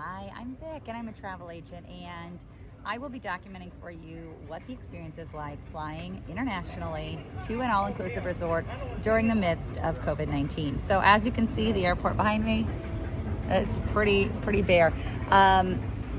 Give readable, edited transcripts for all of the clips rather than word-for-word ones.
Hi, I'm Vic and I'm a travel agent, and I will be documenting for you what the experience is like flying internationally to an all-inclusive resort during the midst of COVID-19. So as you can see, the airport behind me, it's pretty bare.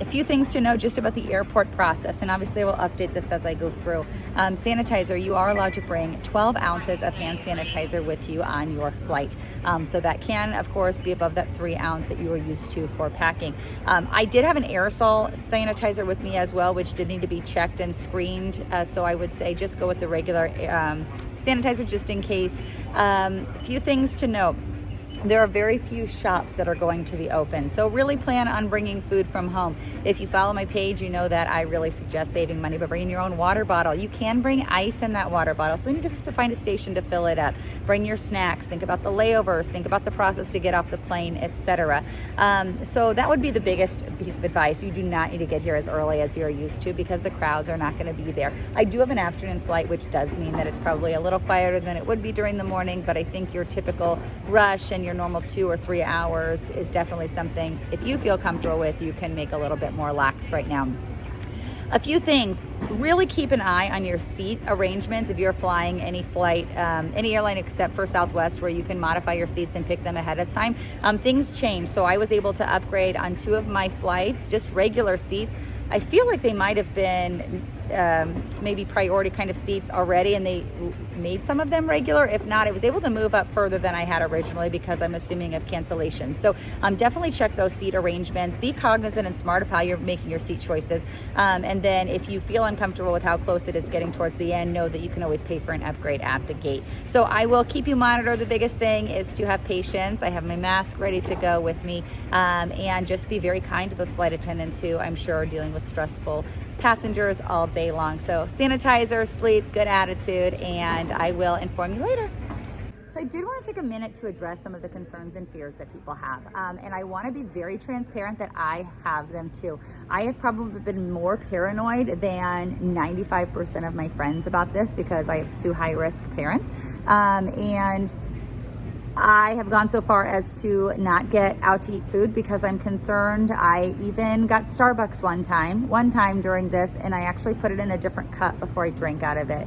A few things to know just about the airport process, and obviously I will update this as I go through. Sanitizer, you are allowed to bring 12 ounces of hand sanitizer with you on your flight. So that can, of course, be above that 3 ounce that you are used to for packing. I did have an aerosol sanitizer with me as well, which did need to be checked and screened. So I would say just go with the regular sanitizer just in case. A few things to note. There are very few shops that are going to be open. So really plan on bringing food from home. If you follow my page, you know that I really suggest saving money by bringing your own water bottle. You can bring ice in that water bottle. So then you just have to find a station to fill it up. Bring your snacks. Think about the layovers. Think about the process to get off the plane, etc. So that would be the biggest piece of advice. You do not need to get here as early as you're used to because the crowds are not going to be there. I do have an afternoon flight, which does mean that it's probably a little quieter than it would be during the morning, but I think your typical rush and your normal 2 or 3 hours is definitely something, if you feel comfortable with, you can make a little bit more lax right now. A few things, really keep an eye on your seat arrangements if you're flying any flight, any airline except for Southwest, where you can modify your seats and pick them ahead of time. Things change, so I was able to upgrade on 2 of my flights, just regular seats. I feel like they might have been maybe priority kind of seats already, and they made some of them regular. If not, I was able to move up further than I had originally because I'm assuming of cancellation. So definitely check those seat arrangements. Be cognizant and smart of how you're making your seat choices. And then if you feel uncomfortable with how close it is getting towards the end, know that you can always pay for an upgrade at the gate. So I will keep you monitored. The biggest thing is to have patience. I have my mask ready to go with me, and just be very kind to those flight attendants who I'm sure are dealing with stressful passengers all day long. So sanitizer, sleep, good attitude, and I will inform you later. So I did want to take a minute to address some of the concerns and fears that people have. And I want to be very transparent that I have them too. I have probably been more paranoid than 95% of my friends about this because I have 2 high-risk parents. And I have gone so far as to not get out to eat food because I'm concerned. I even got Starbucks one time during this, and I actually put it in a different cup before I drank out of it.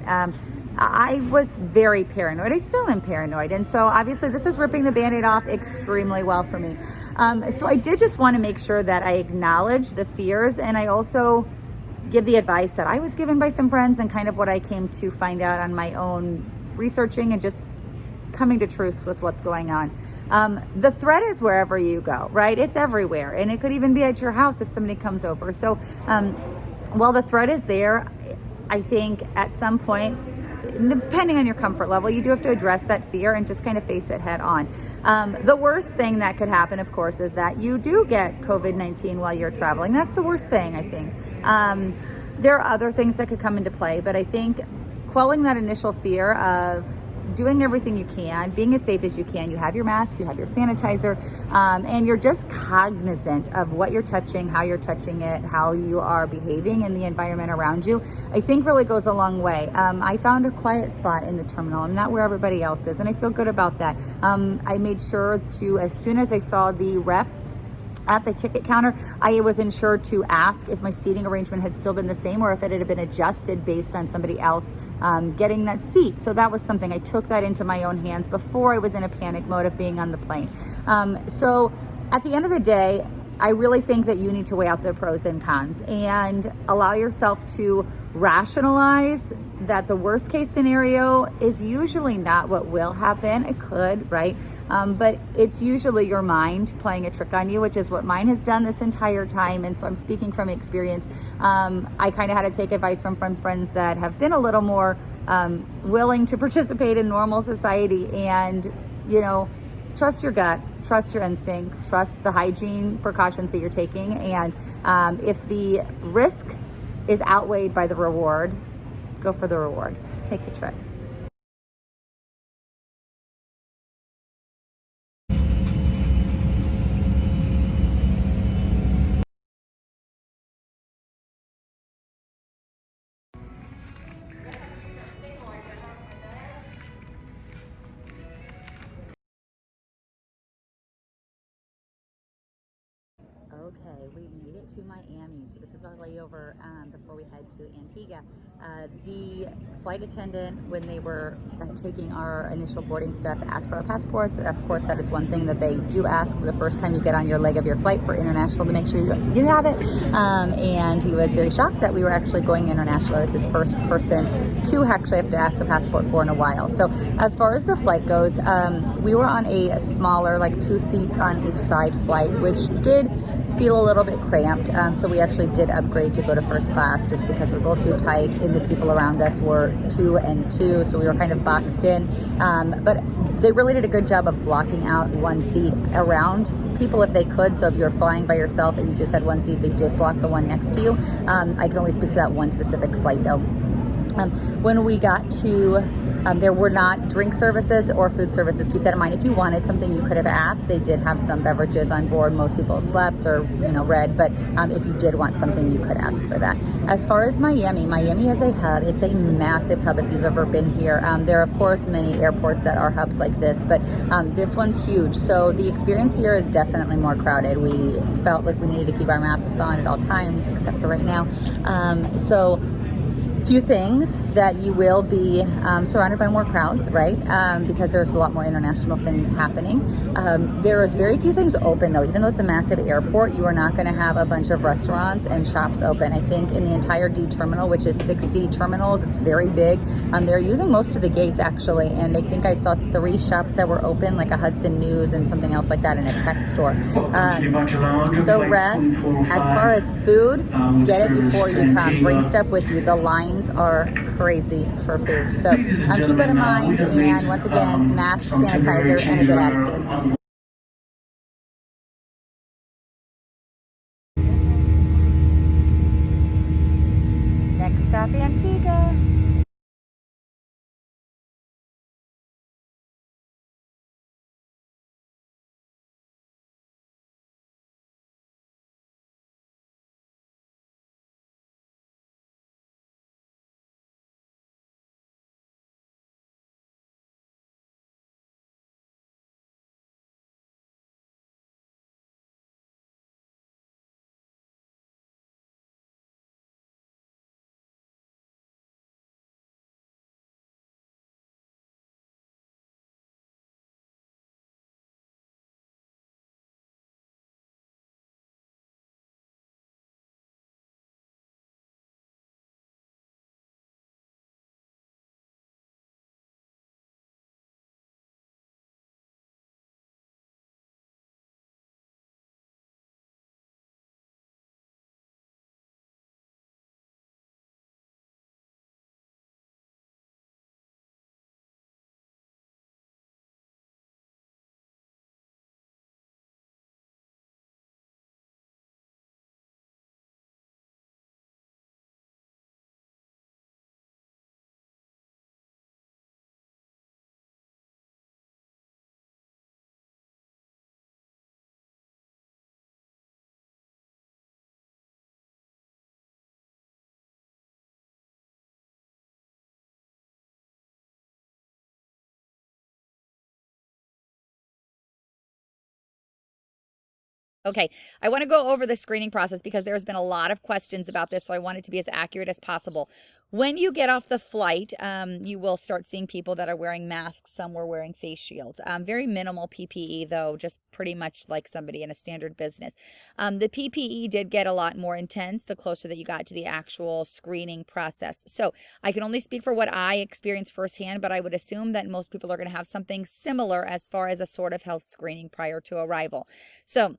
I was very paranoid. I still am paranoid. And so obviously this is ripping the Band-Aid off extremely well for me. So I did just want to make sure that I acknowledge the fears, and I also give the advice that I was given by some friends and kind of what I came to find out on my own researching and just coming to truth with what's going on. The threat is wherever you go, right? It's everywhere. And it could even be at your house if somebody comes over. So while the threat is there, I think at some point, depending on your comfort level, you do have to address that fear and just kind of face it head on. The worst thing that could happen, of course, is that you do get COVID-19 while you're traveling. That's the worst thing, I think. There are other things that could come into play, but I think quelling that initial fear of doing everything you can, being as safe as you can. You have your mask, you have your sanitizer, and you're just cognizant of what you're touching, how you're touching it, how you are behaving in the environment around you, I think really goes a long way. I found a quiet spot in the terminal. I'm not where everybody else is, and I feel good about that. I made sure to, as soon as I saw the rep at the ticket counter, I was ensured to ask if my seating arrangement had still been the same or if it had been adjusted based on somebody else getting that seat. So that was something. I took that into my own hands before I was in a panic mode of being on the plane. So at the end of the day, I really think that you need to weigh out the pros and cons and allow yourself to rationalize that the worst case scenario is usually not what will happen. It could, right? But it's usually your mind playing a trick on you, which is what mine has done this entire time. And so I'm speaking from experience. I kind of had to take advice from friends that have been a little more willing to participate in normal society and, trust your gut, trust your instincts, trust the hygiene precautions that you're taking. And if the risk is outweighed by the reward, go for the reward. Take the trip. Okay, we made it to Miami. So this is our layover before we head to Antigua. The flight attendant, when they were taking our initial boarding stuff, asked for our passports. Of course, that is one thing that they do ask the first time you get on your leg of your flight for international, to make sure you have it. And he was very shocked that we were actually going international. It was his first person to actually have to ask a passport for in a while. So as far as the flight goes, we were on a smaller, like 2 seats on each side flight, which did feel a little bit cramped. So we actually did upgrade to go to first class just because it was a little too tight and the people around us were 2 and 2. So we were kind of boxed in. But they really did a good job of blocking out one seat around people if they could. So if you're flying by yourself and you just had one seat, they did block the one next to you. I can only speak to that one specific flight though. When we got to there were not drink services or food services. Keep that in mind. If you wanted something, you could have asked. They did have some beverages on board. Most people slept or read, but if you did want something, you could ask for that. As far as Miami is a hub. It's a massive hub if you've ever been here. There are, of course, many airports that are hubs like this, but this one's huge. So the experience here is definitely more crowded. We felt like we needed to keep our masks on at all times, except for right now. Few things that you will be surrounded by more crowds, right? Because there's a lot more international things happening. There is very few things open though. Even though it's a massive airport, you are not going to have a bunch of restaurants and shops open. I think in the entire D terminal, which is 60 terminals, it's very big. They're using most of the gates actually, and I think I saw 3 shops that were open, like a Hudson News and something else like that, in a tech store. The rest, as far as food, get it before you come. Bring stuff with you. The lines are crazy for food. So keep that in mind. And once again, mask, sanitizer, and a good attitude. Next stop, Antigua. Okay, I want to go over the screening process because there's been a lot of questions about this, so I want it to be as accurate as possible. When you get off the flight, you will start seeing people that are wearing masks. Some were wearing face shields. Very minimal PPE, though, just pretty much like somebody in a standard business. The PPE did get a lot more intense the closer that you got to the actual screening process. So I can only speak for what I experienced firsthand, but I would assume that most people are going to have something similar as far as a sort of health screening prior to arrival. So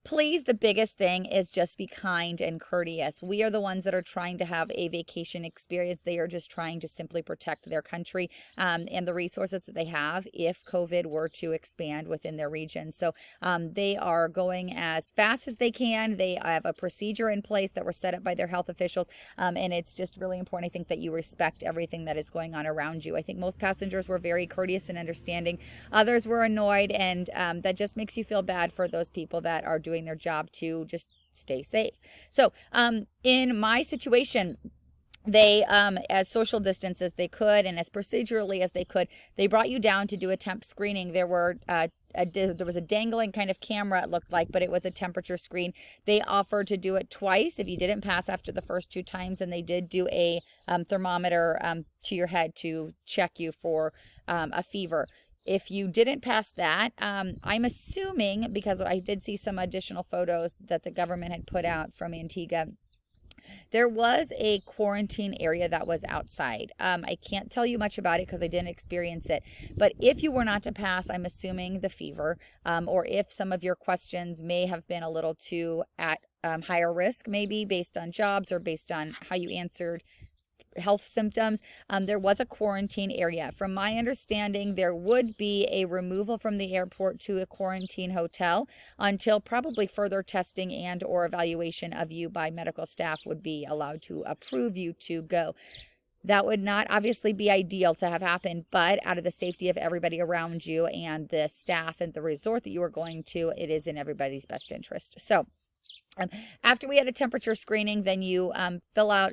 please, the biggest thing is just be kind and courteous. We are the ones that are trying to have a vacation experience. They are just trying to simply protect their country and the resources that they have if COVID were to expand within their region. So they are going as fast as they can. They have a procedure in place that were set up by their health officials. And it's just really important, I think, that you respect everything that is going on around you. I think most passengers were very courteous and understanding. Others were annoyed, and that just makes you feel bad for those people that are doing their job to just stay safe. So in my situation, They, as social distance as they could and as procedurally as they could, they brought you down to do a temp screening. There was a dangling kind of camera, it looked like, but it was a temperature screen. They offered to do it twice if you didn't pass after the first 2 times, and they did do a thermometer to your head to check you for a fever. If you didn't pass that, I'm assuming, because I did see some additional photos that the government had put out from Antigua, there was a quarantine area that was outside. I can't tell you much about it because I didn't experience it. But if you were not to pass, I'm assuming the fever, or if some of your questions may have been a little too at higher risk, maybe based on jobs or based on how you answered health symptoms, there was a quarantine area. From my understanding, there would be a removal from the airport to a quarantine hotel until probably further testing and or evaluation of you by medical staff would be allowed to approve you to go. That would not obviously be ideal to have happen, but out of the safety of everybody around you and the staff and the resort that you are going to, it is in everybody's best interest. So after we had a temperature screening, then you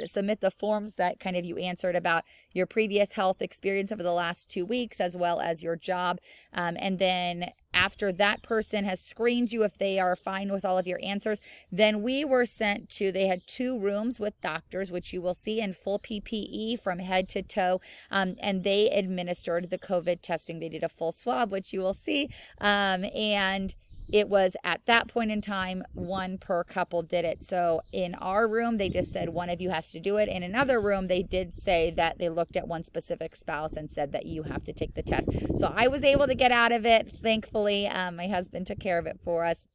submit the forms that kind of you answered about your previous health experience over the last 2 weeks, as well as your job. And then after that person has screened you, if they are fine with all of your answers, then we were sent to, they had 2 rooms with doctors, which you will see in full PPE from head to toe. And they administered the COVID testing. They did a full swab, which you will see. And it was at that point in time, 1 per couple did it. So in our room, they just said one of you has to do it. In another room, they did say that they looked at one specific spouse and said that you have to take the test. So I was able to get out of it. Thankfully, my husband took care of it for us.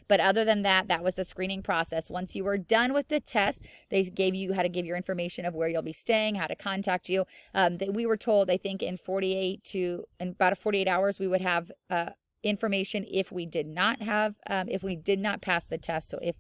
But other than that, that was the screening process. Once you were done with the test, they gave you how to give your information of where you'll be staying, how to contact you. We were told, I think in about 48 hours, we would have information if we did not pass the test. So if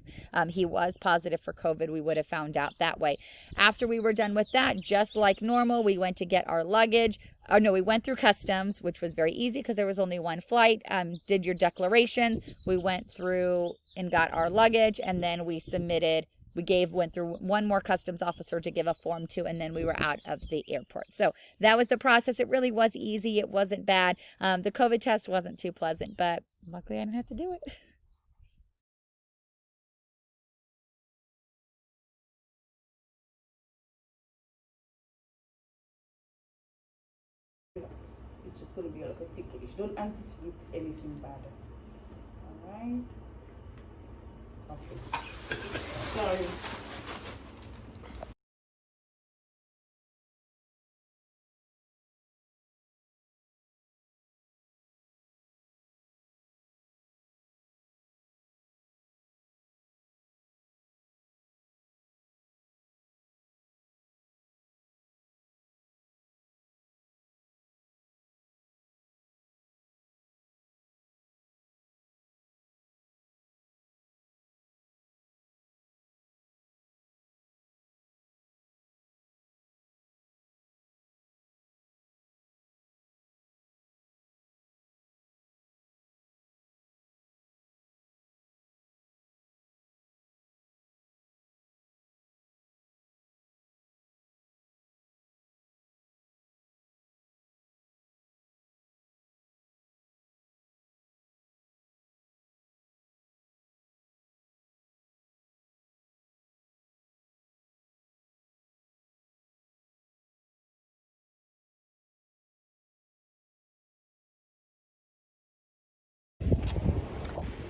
he was positive for COVID, we would have found out that way. After we were done with that, just like normal, we went to get our luggage. We went through customs, which was very easy because there was only 1 flight. Did your declarations. We went through and got our luggage, and then we submitted. Went through 1 more customs officer to give a form to, and then we were out of the airport. So that was the process. It really was easy. It wasn't bad. The COVID test wasn't too pleasant, but luckily I didn't have to do it. It's just going to be like a ticklish. Don't anticipate anything bad. All right. Okay. Sorry.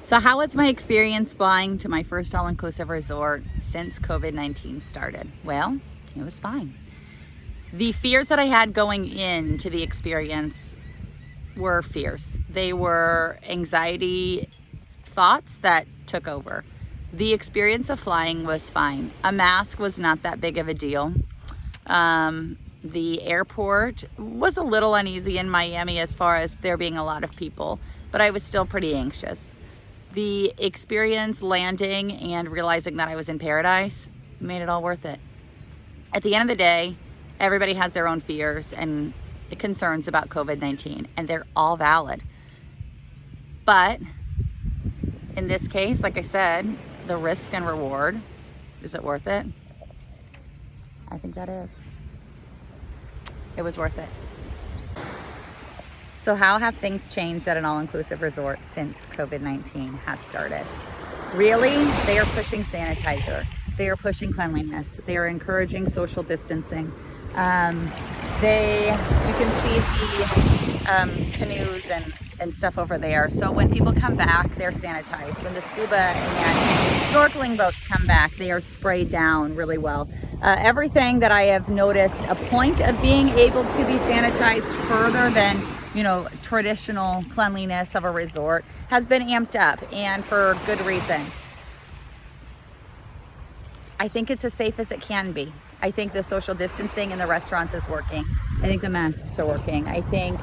So how was my experience flying to my first all-inclusive resort since COVID-19 started? Well, it was fine. The fears that I had going into the experience were fears. They were anxiety thoughts that took over. The experience of flying was fine. A mask was not that big of a deal. The airport was a little uneasy in Miami as far as there being a lot of people, but I was still pretty anxious. The experience landing and realizing that I was in paradise made it all worth it. At the end of the day, everybody has their own fears and concerns about COVID-19, and they're all valid. But in this case, like I said, the risk and reward, is it worth it? I think that is. It was worth it. So how have things changed at an all-inclusive resort since COVID-19 has started? Really, they are pushing sanitizer. They are pushing cleanliness. They are encouraging social distancing. You can see the canoes and stuff over there. So when people come back, they're sanitized. When the scuba and snorkeling boats come back, they are sprayed down really well. Everything that I have noticed, a point of being able to be sanitized further than, you know, traditional cleanliness of a resort has been amped up, and for good reason. I think it's as safe as it can be. I think the social distancing in the restaurants is working. I think the masks are working. I think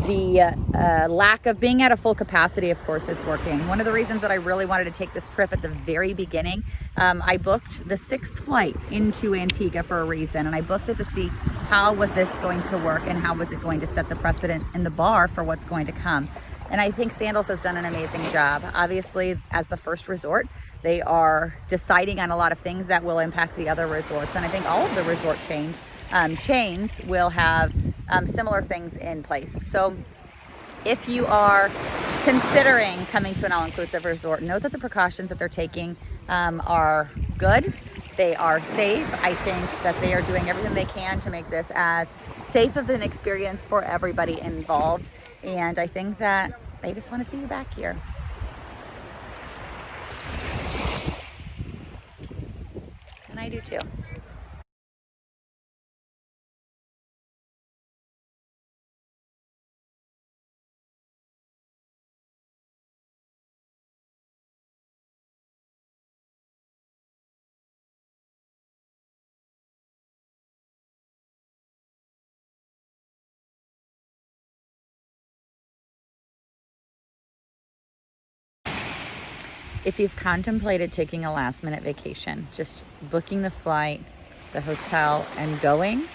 the lack of being at a full capacity, of course, is working. One of the reasons that I really wanted to take this trip at the very beginning, I booked the 6th flight into Antigua for a reason, and I booked it to see how was this going to work and how was it going to set the precedent in the bar for what's going to come. And I think Sandals has done an amazing job. Obviously, as the first resort, they are deciding on a lot of things that will impact the other resorts. And I think all of the resort chains will have similar things in place. So if you are considering coming to an all-inclusive resort, know that the precautions that they're taking are good. They are safe. I think that they are doing everything they can to make this as safe of an experience for everybody involved. And I think that they just want to see you back here. And I do too. If you've contemplated taking a last minute vacation, just booking the flight, the hotel, and going,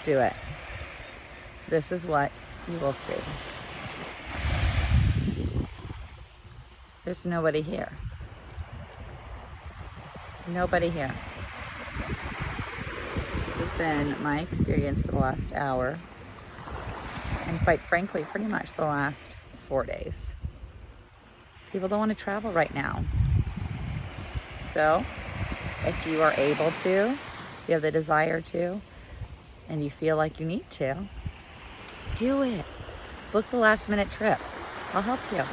do it. This is what you will see. There's nobody here. Nobody here. This has been my experience for the last hour, and quite frankly, pretty much the last 4 days. People don't want to travel right now. So if you are able to, you have the desire to, and you feel like you need to, do it. Book the last minute trip. I'll help you.